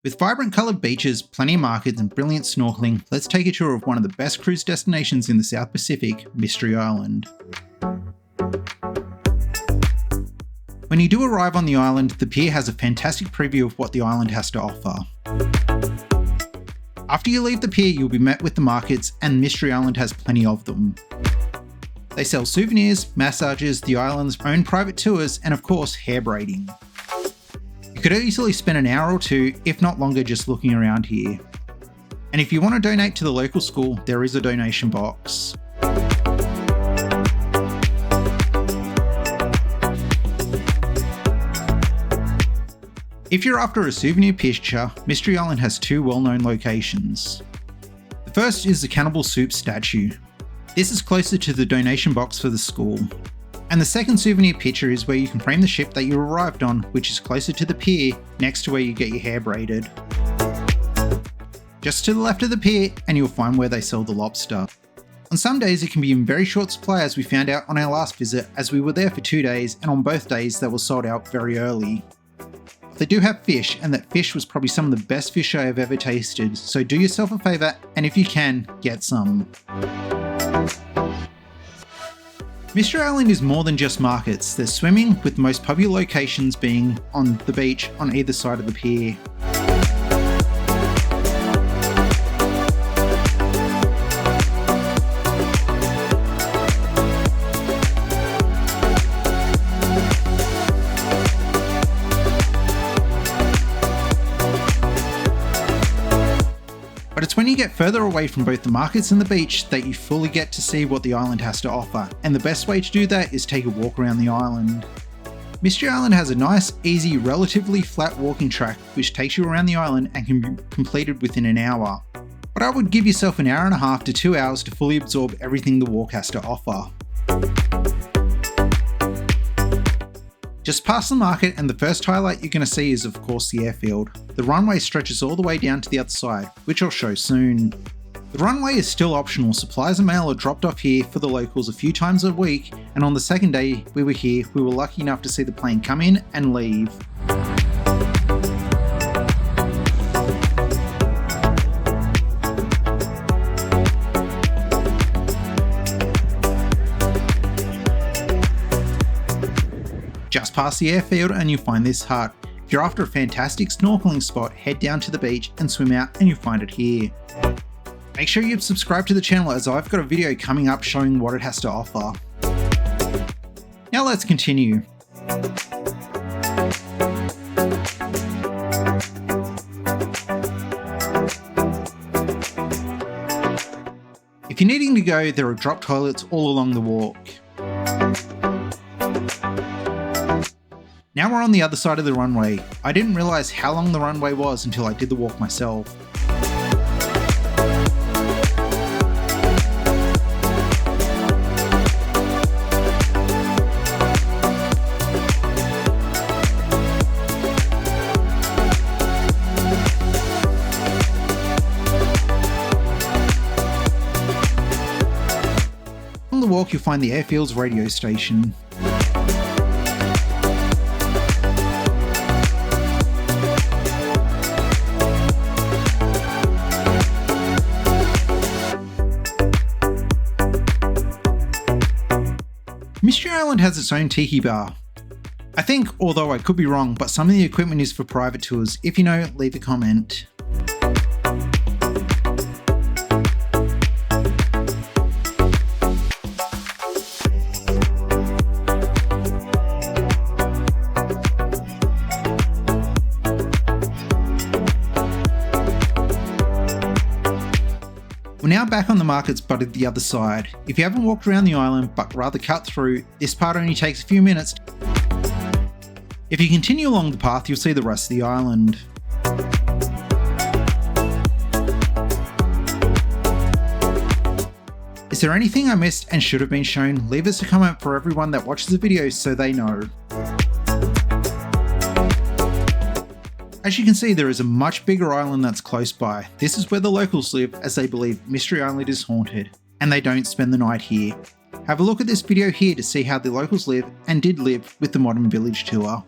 With vibrant coloured beaches, plenty of markets and brilliant snorkelling, let's take a tour of one of the best cruise destinations in the South Pacific, Mystery Island. When you do arrive on the island, the pier has a fantastic preview of what the island has to offer. After you leave the pier, you'll be met with the markets, and Mystery Island has plenty of them. They sell souvenirs, massages, the island's own private tours, and of course, hair braiding. You could easily spend an hour or two, if not longer, just looking around here. And if you want to donate to the local school, there is a donation box. If you're after a souvenir picture, Mystery Island has two well-known locations. The first is the Cannibal Soup statue. This is closer to the donation box for the school. And the second souvenir picture is where you can frame the ship that you arrived on, which is closer to the pier, next to where you get your hair braided. Just to the left of the pier, and you'll find where they sell the lobster. On some days it can be in very short supply, as we found out on our last visit, as we were there for 2 days, and on both days they were sold out very early. They do have fish, and that fish was probably some of the best fish I have ever tasted, so do yourself a favour, and if you can, get some. Mystery Island is more than just markets. There's swimming, with the most popular locations being on the beach on either side of the pier. But it's when you get further away from both the markets and the beach that you fully get to see what the island has to offer, and the best way to do that is take a walk around the island. Mystery Island has a nice, easy, relatively flat walking track which takes you around the island and can be completed within an hour. But I would give yourself an hour and a half to 2 hours to fully absorb everything the walk has to offer. Just past the market, and the first highlight you're going to see is of course the airfield. The runway stretches all the way down to the other side, which I'll show soon. The runway is still optional. Supplies and mail are dropped off here for the locals a few times a week, and on the second day we were here, we were lucky enough to see the plane come in and leave. Just past the airfield and you'll find this hut. If you're after a fantastic snorkelling spot, head down to the beach and swim out and you'll find it here. Make sure you subscribe to the channel, as I've got a video coming up showing what it has to offer. Now let's continue. If you're needing to go, there are drop toilets all along the walk. Now we're on the other side of the runway. I didn't realise how long the runway was until I did the walk myself. On the walk you'll find the airfield's radio station. Mystery Island has its own Tiki Bar. I think, although I could be wrong, but some of the equipment is for private tours. If you know, leave a comment. We're now back on the markets, but at the other side. If you haven't walked around the island but rather cut through, this part only takes a few minutes. If you continue along the path, you'll see the rest of the island. Is there anything I missed and should have been shown? Leave us a comment for everyone that watches the video so they know. As you can see, there is a much bigger island that's close by. This is where the locals live, as they believe Mystery Island is haunted, and they don't spend the night here. Have a look at this video here to see how the locals live and did live with the modern village tour.